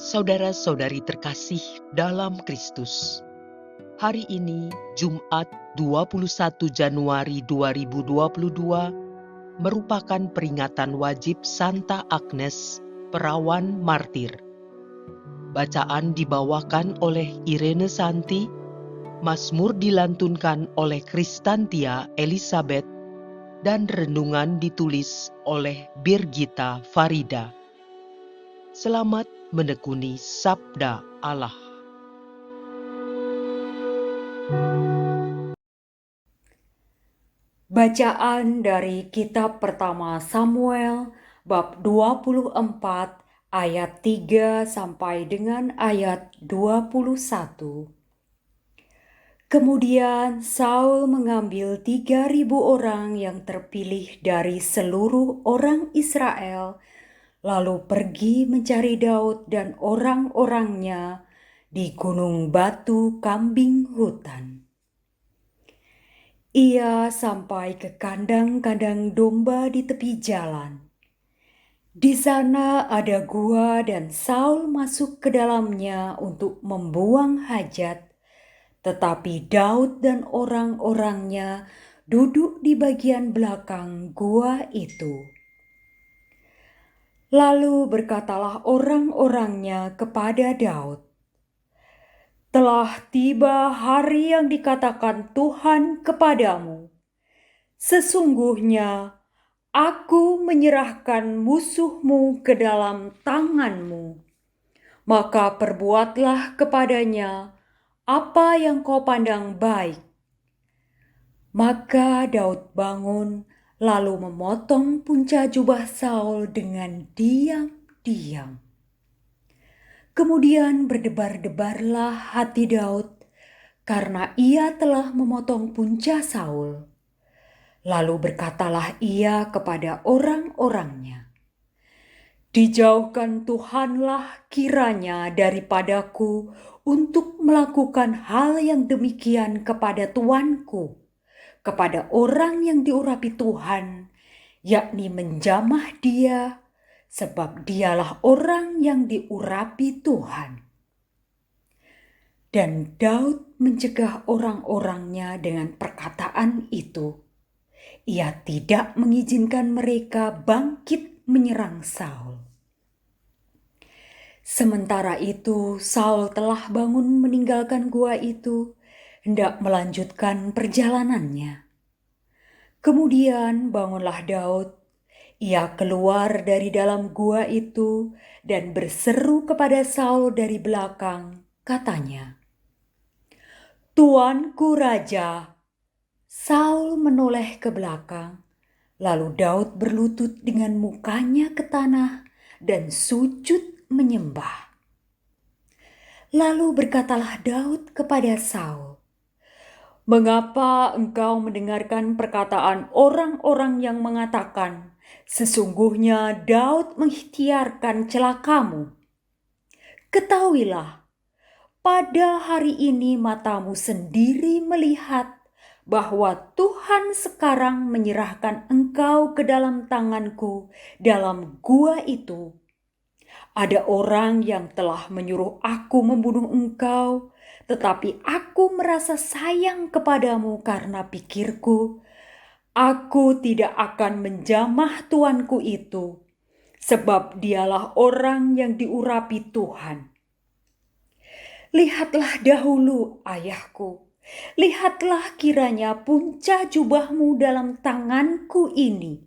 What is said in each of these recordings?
Saudara-saudari terkasih dalam Kristus, hari ini Jumat 21 Januari 2022 merupakan peringatan wajib Santa Agnes, perawan martir. Bacaan dibawakan oleh Irene Santi, Mazmur dilantunkan oleh Kristantia Elizabeth, dan renungan ditulis oleh Birgita Farida. Selamat menekuni Sabda Allah. Bacaan dari kitab pertama Samuel bab 24 ayat 3 sampai dengan ayat 21. Kemudian Saul mengambil 3.000 orang yang terpilih dari seluruh orang Israel, lalu pergi mencari Daud dan orang-orangnya di gunung batu kambing hutan. Ia sampai ke kandang-kandang domba di tepi jalan. Di sana ada gua dan Saul masuk ke dalamnya untuk membuang hajat, tetapi Daud dan orang-orangnya duduk di bagian belakang gua itu. Lalu berkatalah orang-orangnya kepada Daud, "Telah tiba hari yang dikatakan Tuhan kepadamu. Sesungguhnya aku menyerahkan musuhmu ke dalam tanganmu. Maka perbuatlah kepadanya apa yang kau pandang baik." Maka Daud bangun lalu memotong punca jubah Saul dengan diam-diam. Kemudian berdebar-debarlah hati Daud karena ia telah memotong punca Saul. Lalu berkatalah ia kepada orang-orangnya, "Dijauhkan Tuhanlah kiranya daripadaku untuk melakukan hal yang demikian kepada tuanku, kepada orang yang diurapi Tuhan, yakni menjamah dia, sebab dialah orang yang diurapi Tuhan." Dan Daud mencegah orang-orangnya dengan perkataan itu. Ia tidak mengizinkan mereka bangkit menyerang Saul. Sementara itu, Saul telah bangun meninggalkan gua itu, hendak melanjutkan perjalanannya. Kemudian bangunlah Daud. Ia keluar dari dalam gua itu dan berseru kepada Saul dari belakang, katanya, "Tuanku Raja." Saul menoleh ke belakang, lalu Daud berlutut dengan mukanya ke tanah dan sujud menyembah. Lalu berkatalah Daud kepada Saul, "Mengapa engkau mendengarkan perkataan orang-orang yang mengatakan, 'Sesungguhnya Daud mengikhtiarkan celakamu'? Ketahuilah, pada hari ini matamu sendiri melihat bahwa Tuhan sekarang menyerahkan engkau ke dalam tanganku dalam gua itu. Ada orang yang telah menyuruh aku membunuh engkau, tetapi aku merasa sayang kepadamu karena pikirku, aku tidak akan menjamah tuanku itu, sebab dialah orang yang diurapi Tuhan. Lihatlah dahulu, ayahku, lihatlah kiranya punca jubahmu dalam tanganku ini.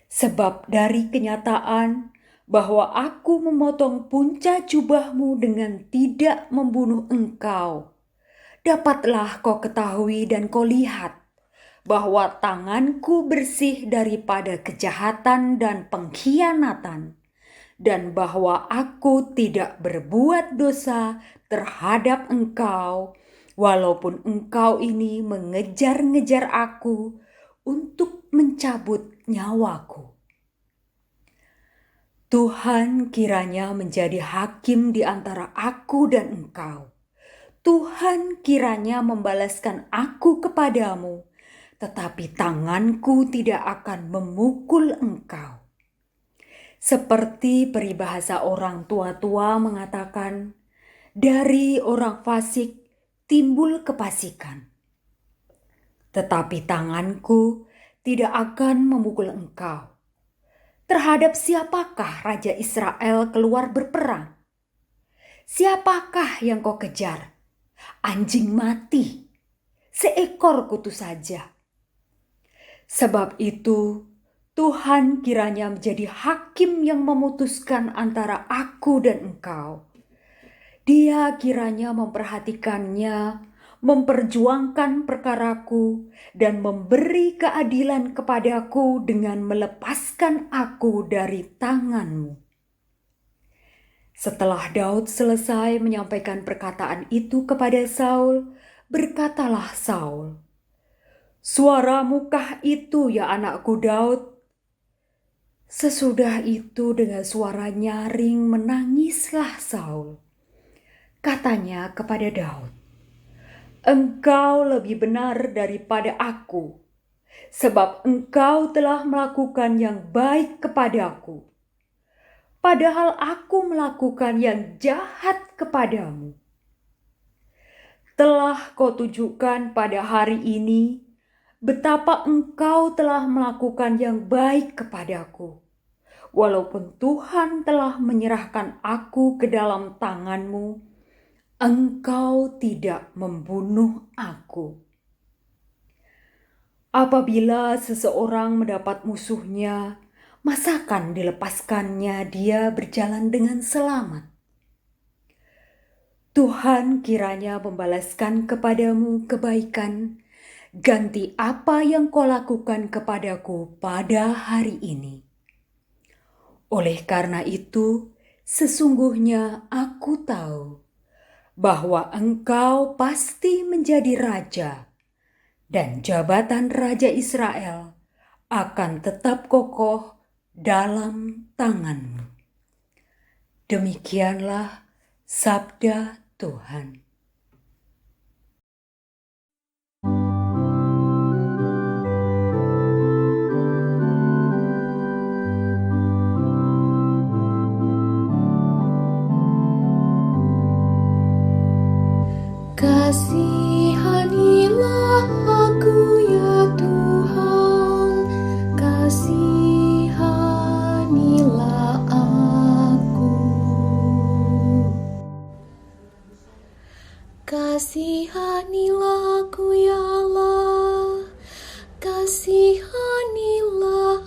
Sebab dari kenyataan bahwa aku memotong punca jubahmu dengan tidak membunuh engkau, dapatlah kau ketahui dan kau lihat bahwa tanganku bersih daripada kejahatan dan pengkhianatan, dan bahwa aku tidak berbuat dosa terhadap engkau, walaupun engkau ini mengejar-ngejar aku untuk mencabut nyawaku. Tuhan kiranya menjadi hakim di antara aku dan engkau. Tuhan kiranya membalaskan aku kepadamu, tetapi tanganku tidak akan memukul engkau. Seperti peribahasa orang tua-tua mengatakan, dari orang fasik timbul kefasikan. Tetapi tanganku tidak akan memukul engkau. Terhadap siapakah Raja Israel keluar berperang? Siapakah yang kau kejar? Anjing mati, seekor kutu saja. Sebab itu, Tuhan kiranya menjadi hakim yang memutuskan antara aku dan engkau. Dia kiranya memperhatikannya, memperjuangkan perkaraku, dan memberi keadilan kepadaku dengan melepaskan aku dari tanganmu. Setelah Daud selesai menyampaikan perkataan itu kepada Saul, berkatalah Saul, "Suaramukah itu ya anakku Daud?" Sesudah itu dengan suara nyaring menangislah Saul. Katanya kepada Daud, "Engkau lebih benar daripada aku, sebab engkau telah melakukan yang baik kepadaku, padahal aku melakukan yang jahat kepadamu. Telah kau tunjukkan pada hari ini betapa engkau telah melakukan yang baik kepadaku, walaupun Tuhan telah menyerahkan aku ke dalam tanganmu. Engkau tidak membunuh aku." Apabila seseorang mendapat musuhnya, masakan dilepaskannya dia berjalan dengan selamat? Tuhan kiranya membalaskan kepadamu kebaikan, ganti apa yang kau lakukan kepadaku pada hari ini. Oleh karena itu, sesungguhnya aku tahu bahwa engkau pasti menjadi raja, dan jabatan Raja Israel akan tetap kokoh dalam tanganmu. Demikianlah sabda Tuhan. Kasihanilah aku ya Tuhan, kasihanilah aku. Kasihanilah aku ya Allah, kasihanilah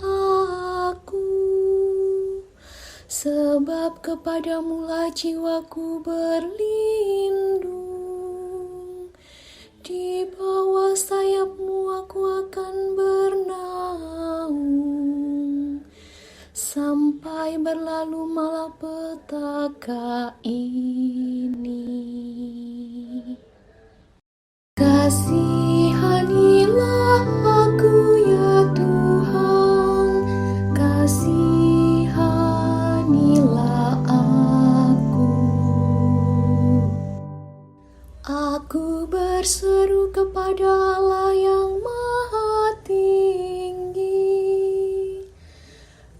aku. Sebab kepadamulah jiwaku berlindung. Di bawah sayapmu aku akan bernaung, sampai berlalu malapetaka ini. Kasihanilah aku ya Tuhan, kasihanilah aku. Aku berseru kepada Allah yang Maha Tinggi,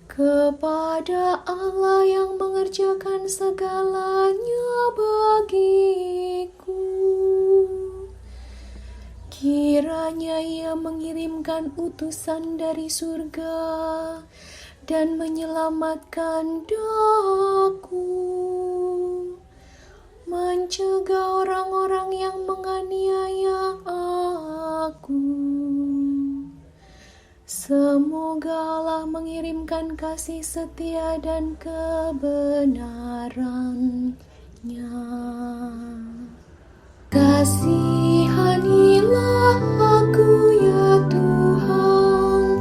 kepada Allah yang mengerjakan segalanya bagiku. Kiranya Ia mengirimkan utusan dari surga dan menyelamatkan daku, mencegah orang-orang yang menganiaya aku. Semoga Allah mengirimkan kasih setia dan kebenaran-Nya. Kasihanilah aku ya Tuhan,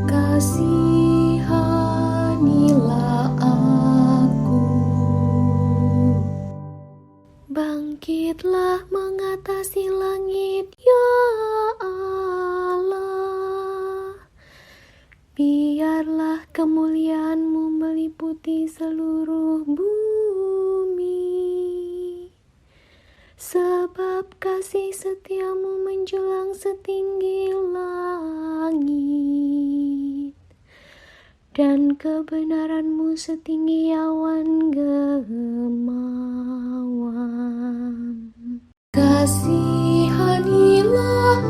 kasihanilah aku. Bangkitlah mengatasi langit ya Allah, biarlah kemuliaan-Mu meliputi seluruh bumi. Sebab kasih setia-Mu menjulang setinggi langit, dan kebenaran-Mu setinggi awan gemawan. Kasihanilah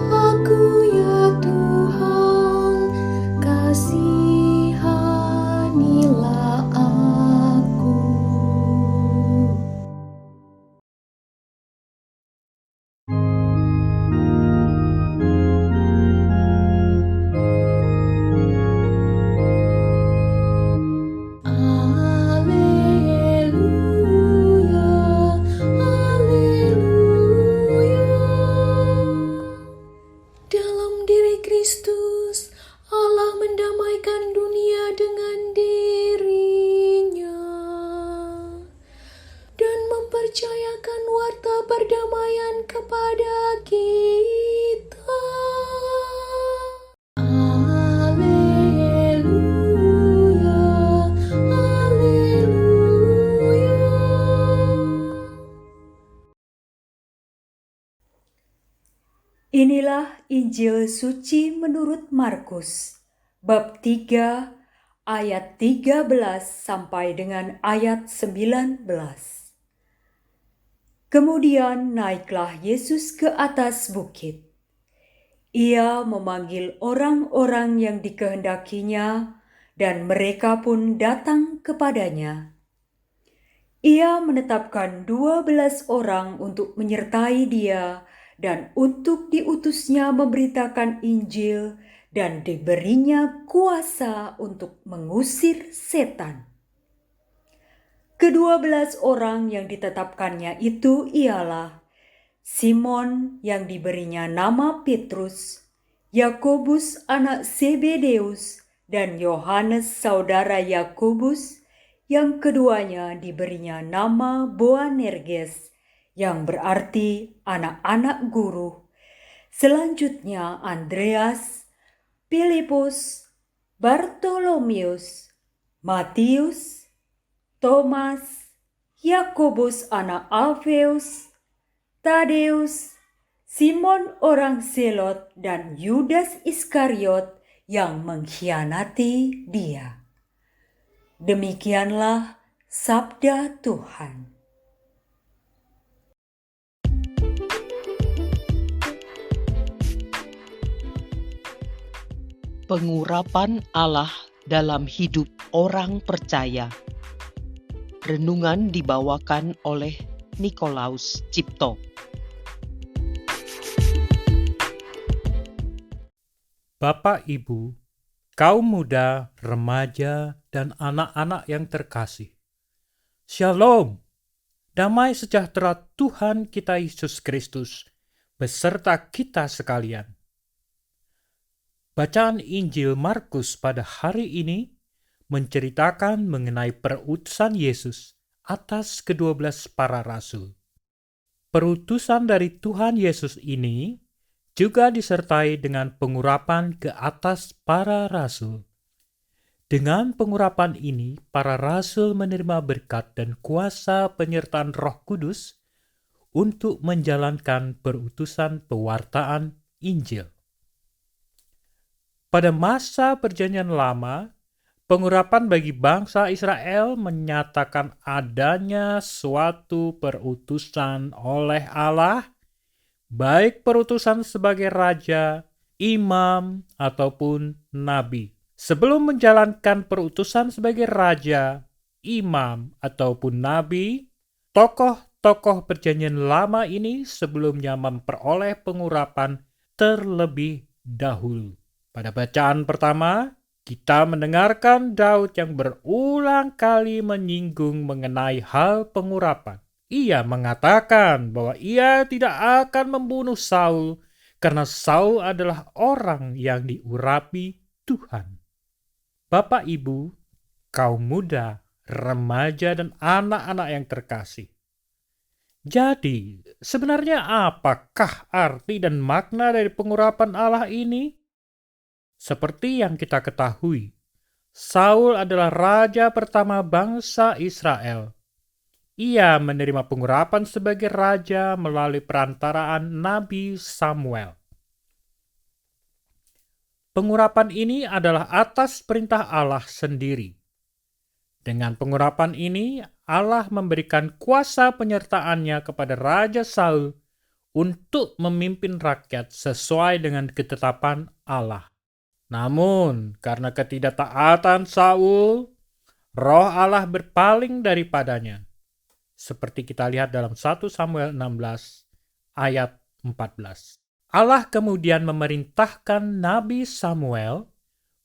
aku ya Tuhan, kasihanilah aku. Haleluya, haleluya. Dalam diri Kristus, Allah mendamaikan dunia dengan diri-Nya dan mempercayakan warta perdamaian kepada kita. Haleluya, haleluya. Inilah Injil suci menurut Markus, bab 3, ayat 13 sampai dengan ayat 19. Kemudian naiklah Yesus ke atas bukit. Ia memanggil orang-orang yang dikehendakinya, dan mereka pun datang kepadanya. Ia menetapkan 12 orang untuk menyertai dia dan untuk diutusnya memberitakan Injil, dan diberinya kuasa untuk mengusir setan. Ke-12 orang yang ditetapkannya itu ialah Simon yang diberinya nama Petrus, Yakobus anak Zebedeus, dan Yohanes saudara Yakobus, yang keduanya diberinya nama Boanerges, yang berarti anak-anak guru. Selanjutnya Andreas, Filipus, Bartolomeus, Matius, Thomas, Yakobus anak Alfeus, Tadeus, Simon orang Zelot, dan Yudas Iskariot yang mengkhianati dia. Demikianlah sabda Tuhan. Pengurapan Allah dalam hidup orang percaya. Renungan dibawakan oleh Nikolaus Cipto. Bapak, Ibu, kaum muda, remaja, dan anak-anak yang terkasih. Shalom, damai sejahtera Tuhan kita Yesus Kristus beserta kita sekalian. Bacaan Injil Markus pada hari ini menceritakan mengenai perutusan Yesus atas ke-12 para rasul. Perutusan dari Tuhan Yesus ini juga disertai dengan pengurapan ke atas para rasul. Dengan pengurapan ini, para rasul menerima berkat dan kuasa penyertaan Roh Kudus untuk menjalankan perutusan pewartaan Injil. Pada masa Perjanjian Lama, pengurapan bagi bangsa Israel menyatakan adanya suatu perutusan oleh Allah, baik perutusan sebagai raja, imam, ataupun nabi. Sebelum menjalankan perutusan sebagai raja, imam, ataupun nabi, tokoh-tokoh Perjanjian Lama ini sebelumnya memperoleh pengurapan terlebih dahulu. Pada bacaan pertama, kita mendengarkan Daud yang berulang kali menyinggung mengenai hal pengurapan. Ia mengatakan bahwa ia tidak akan membunuh Saul karena Saul adalah orang yang diurapi Tuhan. Bapak, Ibu, kaum muda, remaja, dan anak-anak yang terkasih. Jadi, sebenarnya apakah arti dan makna dari pengurapan Allah ini? Seperti yang kita ketahui, Saul adalah raja pertama bangsa Israel. Ia menerima pengurapan sebagai raja melalui perantaraan Nabi Samuel. Pengurapan ini adalah atas perintah Allah sendiri. Dengan pengurapan ini, Allah memberikan kuasa penyertaannya kepada Raja Saul untuk memimpin rakyat sesuai dengan ketetapan Allah. Namun, karena ketidaktaatan Saul, Roh Allah berpaling daripadanya. Seperti kita lihat dalam 1 Samuel 16 ayat 14. Allah kemudian memerintahkan Nabi Samuel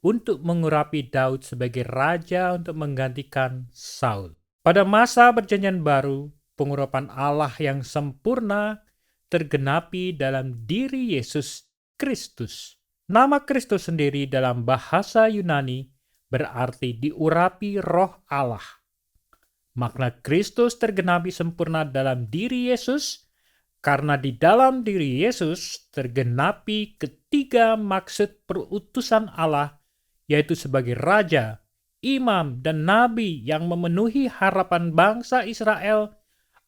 untuk mengurapi Daud sebagai raja untuk menggantikan Saul. Pada masa perjanjian baru, pengurapan Allah yang sempurna tergenapi dalam diri Yesus Kristus. Nama Kristus sendiri dalam bahasa Yunani berarti diurapi Roh Allah. Makna Kristus tergenapi sempurna dalam diri Yesus karena di dalam diri Yesus tergenapi ketiga maksud perutusan Allah, yaitu sebagai Raja, Imam, dan Nabi yang memenuhi harapan bangsa Israel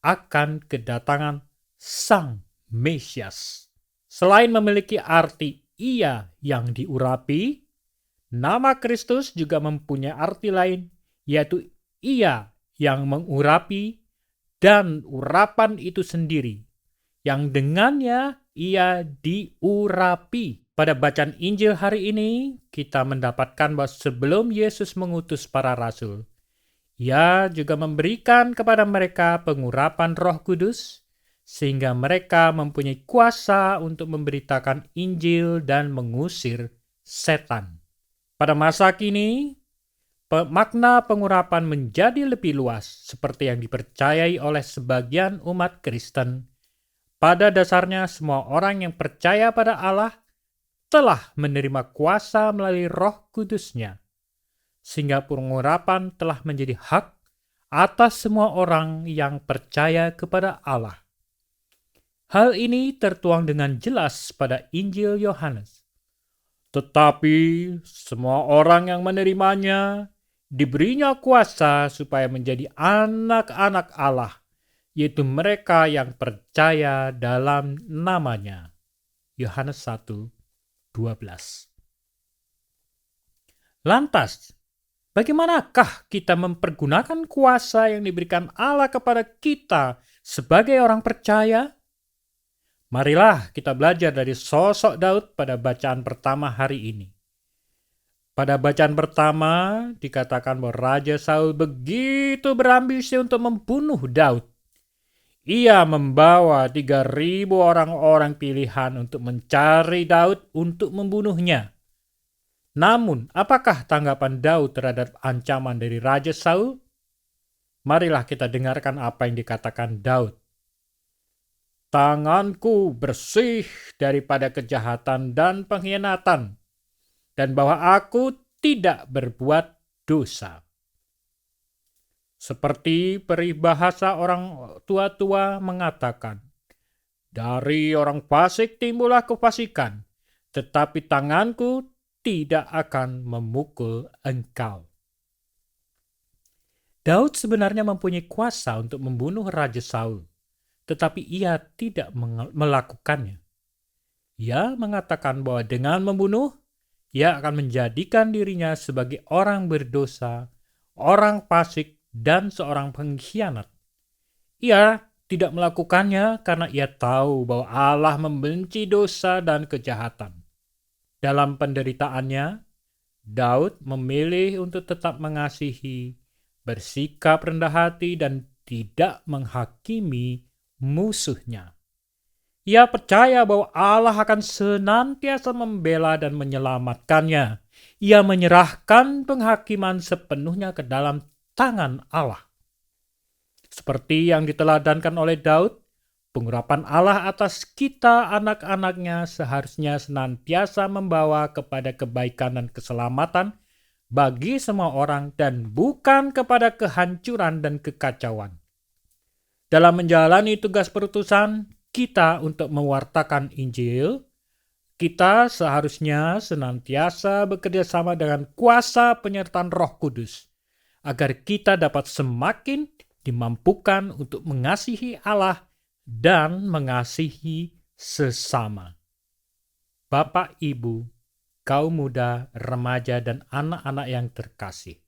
akan kedatangan Sang Mesias. Selain memiliki arti Ia yang diurapi, nama Kristus juga mempunyai arti lain, yaitu Ia yang mengurapi dan urapan itu sendiri, yang dengannya Ia diurapi. Pada bacaan Injil hari ini, kita mendapatkan bahwa sebelum Yesus mengutus para rasul, Ia juga memberikan kepada mereka pengurapan Roh Kudus, sehingga mereka mempunyai kuasa untuk memberitakan Injil dan mengusir setan. Pada masa kini, makna pengurapan menjadi lebih luas, seperti yang dipercayai oleh sebagian umat Kristen. Pada dasarnya, semua orang yang percaya pada Allah telah menerima kuasa melalui Roh Kudus-Nya, sehingga pengurapan telah menjadi hak atas semua orang yang percaya kepada Allah. Hal ini tertuang dengan jelas pada Injil Yohanes. Tetapi semua orang yang menerimanya diberinya kuasa supaya menjadi anak-anak Allah, yaitu mereka yang percaya dalam namanya. Yohanes 1:12. Lantas, bagaimanakah kita mempergunakan kuasa yang diberikan Allah kepada kita sebagai orang percaya? Marilah kita belajar dari sosok Daud pada bacaan pertama hari ini. Pada bacaan pertama dikatakan bahwa Raja Saul begitu berambisi untuk membunuh Daud. Ia membawa 3.000 orang-orang pilihan untuk mencari Daud untuk membunuhnya. Namun, apakah tanggapan Daud terhadap ancaman dari Raja Saul? Marilah kita dengarkan apa yang dikatakan Daud. Tanganku bersih daripada kejahatan dan pengkhianatan, dan bahwa aku tidak berbuat dosa. Seperti peribahasa orang tua-tua mengatakan, dari orang fasik timbullah kefasikan, tetapi tanganku tidak akan memukul engkau. Daud sebenarnya mempunyai kuasa untuk membunuh Raja Saul, tetapi ia tidak melakukannya. Ia mengatakan bahwa dengan membunuh, ia akan menjadikan dirinya sebagai orang berdosa, orang fasik, dan seorang pengkhianat. Ia tidak melakukannya karena ia tahu bahwa Allah membenci dosa dan kejahatan. Dalam penderitaannya, Daud memilih untuk tetap mengasihi, bersikap rendah hati, dan tidak menghakimi musuhnya. Ia percaya bahwa Allah akan senantiasa membela dan menyelamatkannya. Ia menyerahkan penghakiman sepenuhnya ke dalam tangan Allah. Seperti yang diteladankan oleh Daud, pengurapan Allah atas kita anak-anaknya seharusnya senantiasa membawa kepada kebaikan dan keselamatan bagi semua orang dan bukan kepada kehancuran dan kekacauan. Dalam menjalani tugas perutusan kita untuk mewartakan Injil, kita seharusnya senantiasa bekerja sama dengan kuasa penyertaan Roh Kudus, agar kita dapat semakin dimampukan untuk mengasihi Allah dan mengasihi sesama. Bapak, Ibu, kaum muda, remaja, dan anak-anak yang terkasih.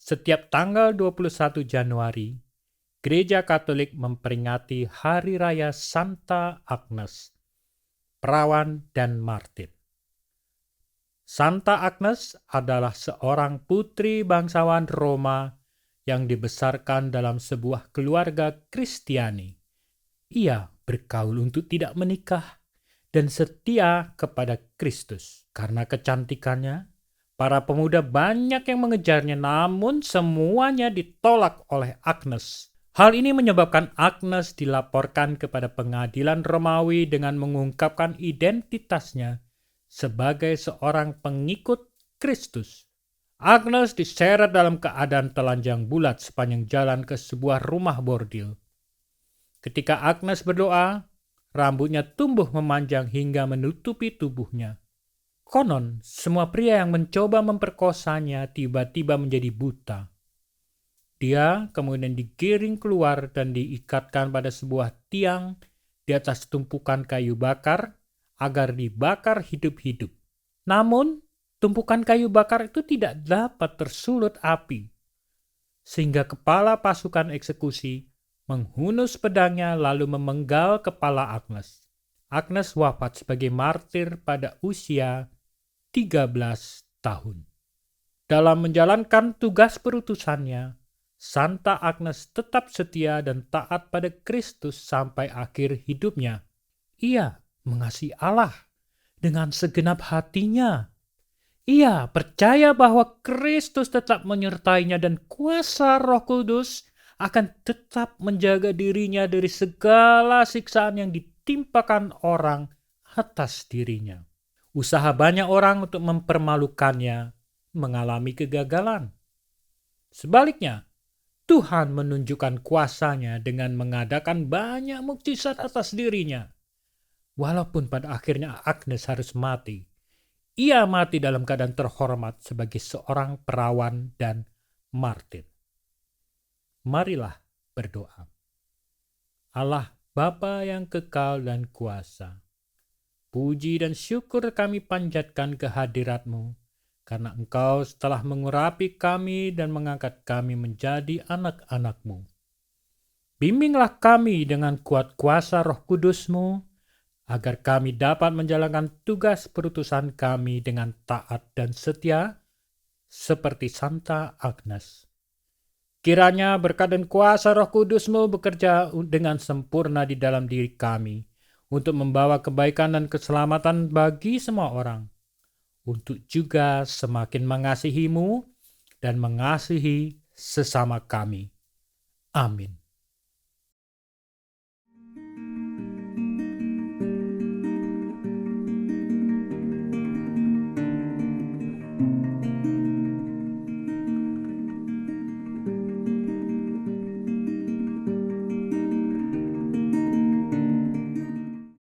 Setiap tanggal 21 Januari, Gereja Katolik memperingati Hari Raya Santa Agnes, perawan dan martir. Santa Agnes adalah seorang putri bangsawan Roma yang dibesarkan dalam sebuah keluarga Kristiani. Ia bergaul untuk tidak menikah dan setia kepada Kristus. Karena kecantikannya, para pemuda banyak yang mengejarnya, namun semuanya ditolak oleh Agnes. Hal ini menyebabkan Agnes dilaporkan kepada pengadilan Romawi dengan mengungkapkan identitasnya sebagai seorang pengikut Kristus. Agnes diseret dalam keadaan telanjang bulat sepanjang jalan ke sebuah rumah bordil. Ketika Agnes berdoa, rambutnya tumbuh memanjang hingga menutupi tubuhnya. Konon, semua pria yang mencoba memperkosanya tiba-tiba menjadi buta. Dia kemudian digiring keluar dan diikatkan pada sebuah tiang di atas tumpukan kayu bakar agar dibakar hidup-hidup. Namun, tumpukan kayu bakar itu tidak dapat tersulut api, sehingga kepala pasukan eksekusi menghunus pedangnya lalu memenggal kepala Agnes. Agnes wafat sebagai martir pada usia 13 tahun. Dalam menjalankan tugas perutusannya, Santa Agnes tetap setia dan taat pada Kristus sampai akhir hidupnya. Ia mengasihi Allah dengan segenap hatinya. Ia percaya bahwa Kristus tetap menyertainya dan kuasa Roh Kudus akan tetap menjaga dirinya dari segala siksaan yang ditimpakan orang atas dirinya. Usaha banyak orang untuk mempermalukannya mengalami kegagalan. Sebaliknya, Tuhan menunjukkan kuasanya dengan mengadakan banyak mukjizat atas dirinya. Walaupun pada akhirnya Agnes harus mati, ia mati dalam keadaan terhormat sebagai seorang perawan dan martir. Marilah berdoa. Allah Bapa yang kekal dan kuasa, puji dan syukur kami panjatkan kehadirat-Mu, karena Engkau telah mengurapi kami dan mengangkat kami menjadi anak-anak-Mu. Bimbinglah kami dengan kuat kuasa Roh Kudus-Mu, agar kami dapat menjalankan tugas perutusan kami dengan taat dan setia, seperti Santa Agnes. Kiranya berkat dan kuasa Roh Kudus-Mu bekerja dengan sempurna di dalam diri kami, untuk membawa kebaikan dan keselamatan bagi semua orang, untuk juga semakin mengasihi-Mu dan mengasihi sesama kami. Amin.